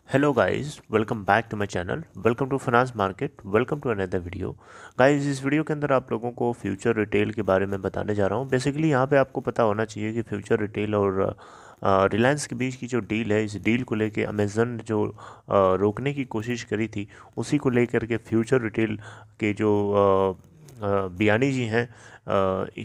Hello guys, welcome back to my channel. Welcome to finance market. Welcome to another video. Guys, इस video के अंदर आप लोगों को फ्यूचर रिटेल के बारे में बताने जा रहा हूँ। बेसिकली यहाँ पे आपको पता होना चाहिए कि फ्यूचर रिटेल और रिलायंस के बीच की जो डील है, इस डील को लेके अमेज़न ने जो रोकने की कोशिश करी थी, उसी को लेकर के फ्यूचर रिटेल के जो बियानी जी हैं,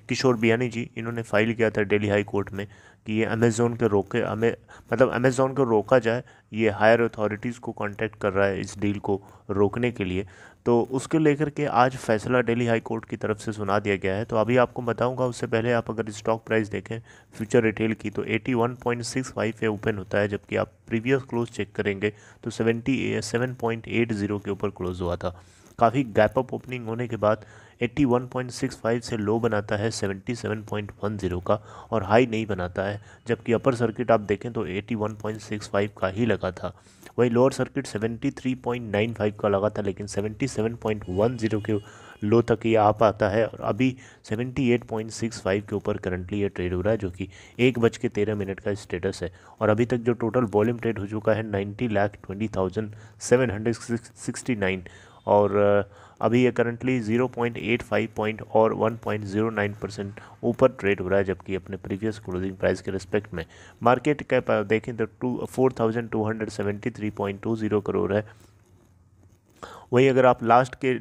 किशोर बियानी जी, इन्होंने फाइल किया था दिल्ली हाई कोर्ट में कि ये अमेज़ोन के रोके हमें मतलब अमेज़ोन को रोका जाए। ये हायर अथॉरिटीज़ को कांटेक्ट कर रहा है इस डील को रोकने के लिए। तो उसके लेकर के आज फैसला दिल्ली हाई कोर्ट की तरफ से सुना दिया गया है। तो अभी आपको बताऊंगा, उससे पहले आप अगर स्टॉक प्राइस देखें फ्यूचर रिटेल की तो 81.65 पे ओपन होता है, जबकि आप प्रीवियस क्लोज चेक करेंगे तो 77.80 के ऊपर क्लोज हुआ था। काफ़ी गैप अप ओपनिंग होने के बाद 81.65 से लो बनाता है 77.10 का, और हाई नहीं बनाता है। जबकि अपर सर्किट आप देखें तो 81.65 का ही लगा था। वही लोअर सर्किट 73.95 का लगा था, लेकिन 77.10 के लो तक ये आ पाता है, और अभी 78.65 के ऊपर करंटली ये ट्रेड हो रहा है, जो कि 1:13 का स्टेटस है। और अभी तक जो टोटल वॉल्यूम ट्रेड हो चुका है 90,20,769, और अभी ये करंटली 0.85 पॉइंट और 1.09% ऊपर ट्रेड हो रहा है, जबकि अपने प्रीवियस क्लोजिंग प्राइस के रिस्पेक्ट में मार्केट कैप देखें तो 4,273.20 करोड़ है। वही अगर आप लास्ट के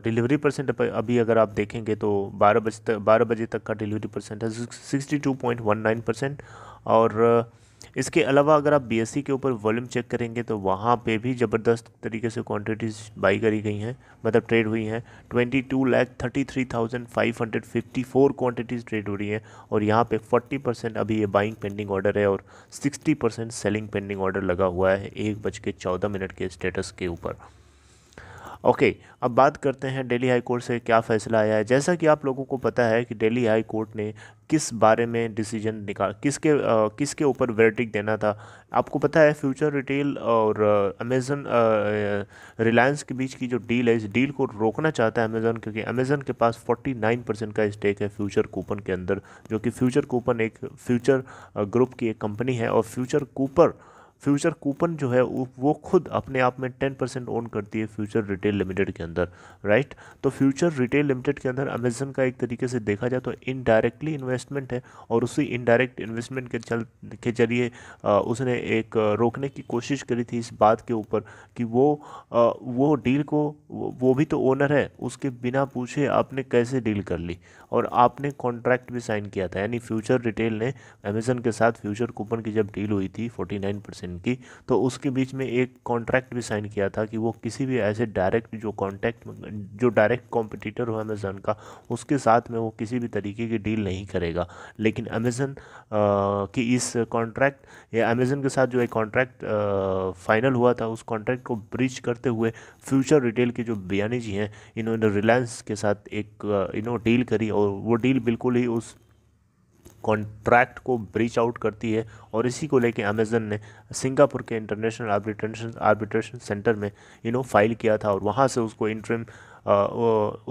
डिलीवरी परसेंट अभी अगर आप देखेंगे तो 12 बजे तक का डिलीवरी परसेंट है 62.19%। और इसके अलावा अगर आप बीएससी के ऊपर वॉल्यूम चेक करेंगे तो वहाँ पे भी ज़बरदस्त तरीके से क्वांटिटीज़ बाई करी गई हैं, मतलब ट्रेड हुई हैं। 22,33,554 क्वांटिटीज़ ट्रेड हो रही हैं, और यहाँ पे 40% अभी ये बाइंग पेंडिंग ऑर्डर है, और 60% सेलिंग पेंडिंग ऑर्डर लगा हुआ है 1:14 के स्टेटस के ऊपर। ओके, अब बात करते हैं दिल्ली हाई कोर्ट से क्या फ़ैसला आया है। जैसा कि आप लोगों को पता है कि दिल्ली हाई कोर्ट ने किस बारे में डिसीजन निकाल किसके ऊपर वर्डिक्ट देना था। आपको पता है फ्यूचर रिटेल और अमेज़न रिलायंस के बीच की जो डील है, इस डील को रोकना चाहता है अमेज़न, क्योंकि अमेज़न के पास 49% का स्टेक है फ्यूचर कूपन के अंदर, जो कि फ्यूचर कूपन एक फ्यूचर ग्रुप की एक कंपनी है। और फ्यूचर कूपन जो है वो खुद अपने आप में 10% ओन करती है फ्यूचर रिटेल लिमिटेड के अंदर, राइट। तो फ्यूचर रिटेल लिमिटेड के अंदर अमेजन का एक तरीके से देखा जाए तो इनडायरेक्टली इन्वेस्टमेंट है, और उसी इनडायरेक्ट इन्वेस्टमेंट के जरिए उसने एक रोकने की कोशिश करी थी इस बात के ऊपर कि वो डील को, वो भी तो ओनर है, उसके बिना पूछे आपने कैसे डील कर ली। और आपने कॉन्ट्रैक्ट भी साइन किया था, यानी फ्यूचर रिटेल ने अमेजन के साथ फ्यूचर कूपन की जब डील हुई थी 49% की, तो उसके बीच में एक कॉन्ट्रैक्ट भी साइन किया था कि वो किसी भी ऐसे जो डायरेक्ट कॉम्पिटिटर हो अमेजन का, उसके साथ में वो किसी भी तरीके की डील नहीं करेगा। लेकिन अमेजन की इस कॉन्ट्रैक्ट या अमेजन के साथ जो एक कॉन्ट्रैक्ट फाइनल हुआ था, उस कॉन्ट्रैक्ट को ब्रीच करते हुए फ्यूचर रिटेल के जो बियानी जी हैं, इन्होंने रिलायंस के साथ एक डील करी, और वो डील बिल्कुल ही उस कॉन्ट्रैक्ट को ब्रीच आउट करती है। और इसी को लेके अमेजन ने सिंगापुर के इंटरनेशनल आर्बिट्रेशन सेंटर में फाइल किया था, और वहाँ से उसको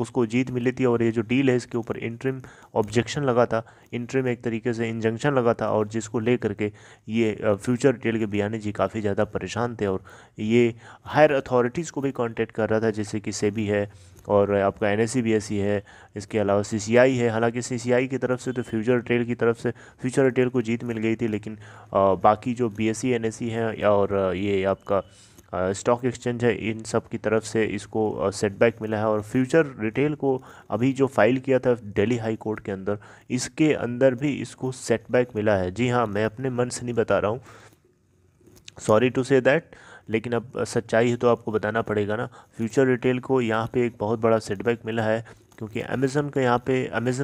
उसको जीत मिली थी। और ये जो डील है, इसके ऊपर इंटरिम ऑब्जेक्शन लगा था, इंटरिम एक तरीके से इंजंक्शन लगा था, और जिसको लेकर के ये फ्यूचर रिटेल के बियानी जी काफ़ी ज़्यादा परेशान थे। और ये हायर अथॉरिटीज़ को भी कांटेक्ट कर रहा था, जैसे कि सेबी है, और आपका एनएससी बीएसई है, इसके अलावा सीसीआई है। हालांकि सीसीआई की तरफ से तो फ्यूचर रिटेल की तरफ से फ्यूचर रिटेल को जीत मिल गई थी, लेकिन बाकी जो बीएसई एनएससी है और ये आपका स्टॉक एक्सचेंज है, इन सब की तरफ से इसको सेटबैक मिला है। और फ्यूचर रिटेल को अभी जो फाइल किया था दिल्ली हाई कोर्ट के अंदर, इसके अंदर भी इसको सेटबैक मिला है। जी हाँ, मैं अपने मन से नहीं बता रहा हूँ, सॉरी टू से दैट, लेकिन अब सच्चाई है तो आपको बताना पड़ेगा ना। फ्यूचर रिटेल को यहाँ पे एक बहुत बड़ा सेटबैक मिला है, क्योंकि अमेज़न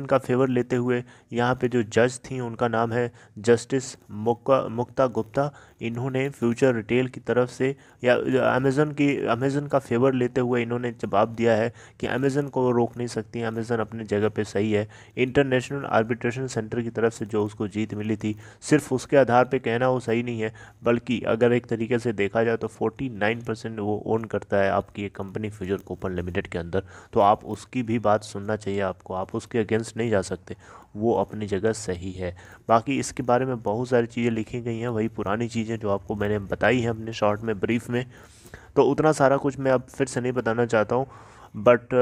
का फेवर लेते हुए यहाँ पे जो जज थी, उनका नाम है जस्टिस मुक्ता गुप्ता। इन्होंने फ्यूचर रिटेल की तरफ से या अमेज़न का फेवर लेते हुए इन्होंने जवाब दिया है कि अमेज़न को रोक नहीं सकती, अमेज़न अपनी जगह पे सही है। इंटरनेशनल आर्बिट्रेशन सेंटर की तरफ से जो उसको जीत मिली थी, सिर्फ उसके आधार पे कहना वो सही नहीं है, बल्कि अगर एक तरीके से देखा जाए तो 49% वो ओन करता है आपकी एक कंपनी फ्यूचर कूपन लिमिटेड के अंदर। तो आप उसकी भी बात सुनना चाहिए आपको, आप उसके अगेंस्ट नहीं जा सकते, वो अपनी जगह सही है। बाकी इसके बारे में बहुत सारी चीज़ें लिखी गई हैं, वही पुरानी चीज़ें जो आपको मैंने बताई हैं अपने शॉर्ट में, ब्रीफ में, तो उतना सारा कुछ मैं अब फिर से नहीं बताना चाहता हूँ। बट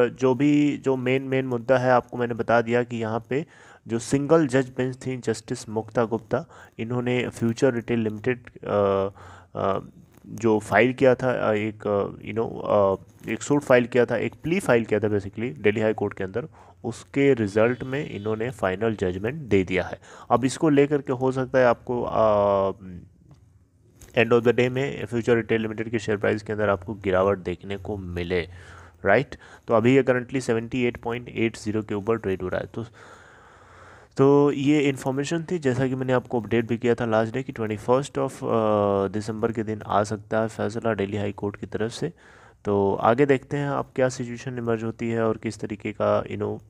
जो मेन मुद्दा है आपको मैंने बता दिया कि यहाँ पे जो सिंगल जज बेंच थी जस्टिस मुक्ता गुप्ता, इन्होंने फ्यूचर रिटेल लिमिटेड जो फाइल किया था एक सूट फाइल किया था, एक प्ली फाइल किया था बेसिकली दिल्ली हाई कोर्ट के अंदर, उसके रिज़ल्ट में इन्होंने फाइनल जजमेंट दे दिया है। अब इसको लेकर के हो सकता है आपको एंड ऑफ द डे में फ्यूचर रिटेल लिमिटेड के शेयर प्राइस के अंदर आपको गिरावट देखने को मिले, राइट। तो अभी ये करंटली 78.80 के ऊपर ट्रेड हो रहा है। तो ये इन्फॉर्मेशन थी, जैसा कि मैंने आपको अपडेट भी किया था लास्ट डे कि 21 दिसंबर के दिन आ सकता है फैसला दिल्ली हाई कोर्ट की तरफ से। तो आगे देखते हैं अब क्या सिचुएशन इमर्ज होती है और किस तरीके का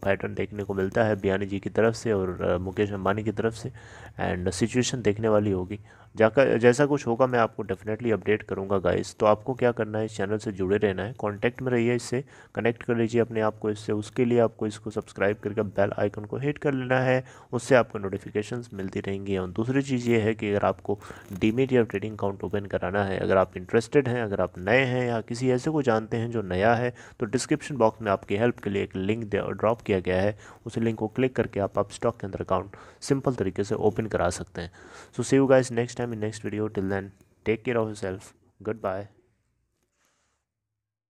पैटर्न देखने को मिलता है बियानी जी की तरफ से और मुकेश अंबानी की तरफ से, एंड सिचुएशन देखने वाली होगी। जाकर जैसा कुछ होगा मैं आपको डेफिनेटली अपडेट करूंगा गाइस। तो आपको क्या करना है, इस चैनल से जुड़े रहना है, कांटेक्ट में रहिए, इससे कनेक्ट कर लीजिए अपने आप को इससे। उसके लिए आपको इसको सब्सक्राइब करके बेल आइकन को हिट कर लेना है, उससे आपको नोटिफिकेशंस मिलती रहेंगी। और दूसरी चीज़ ये है कि अगर आपको डीमेट या ट्रेडिंग अकाउंट ओपन कराना है, अगर आप इंटरेस्टेड हैं, अगर आप नए हैं या किसी ऐसे को जानते हैं जो नया है, तो डिस्क्रिप्शन बॉक्स में आपकी हेल्प के लिए एक लिंक ड्रॉप किया गया है, उस लिंक को क्लिक करके आप स्टॉक के अंदर अकाउंट सिंपल तरीके से ओपन करा सकते हैं। So see you guys next time in next video. Till then, take care of yourself. Goodbye.